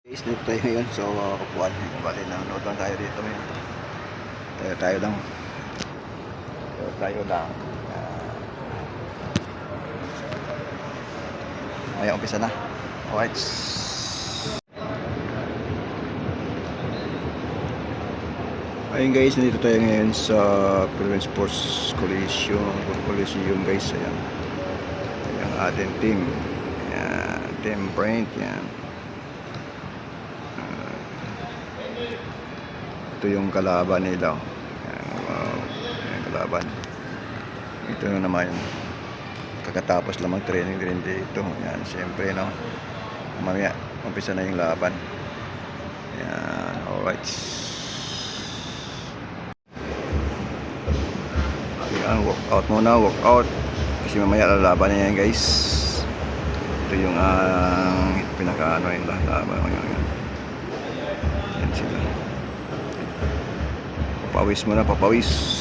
Guys, dito tayo ngayon. So, kupuan. Bali, nanonood lang tayo dito ngayon. Tayo lang. Tayo lang. May umpisa na. Alright. Ayun guys, nandito tayo ngayon sa Philippine Sports Coliseum guys. Ayan. Ayan ang ating team. Ayan. Team Brent. Ayan. Ito yung kalaban nila. Ayan, wow. Ayan, kalaban. Ito na naman yung kakatapos lang mag-training din dito. Ayan, siyempre no. Mamaya, umpisa na yung laban. Ayan, alright. Ayan, workout muna, workout. Kasi mamaya lalaban na yan guys. Ito yung pinaka-ano yung laban. Ayan sila. Papawis muna, papawis.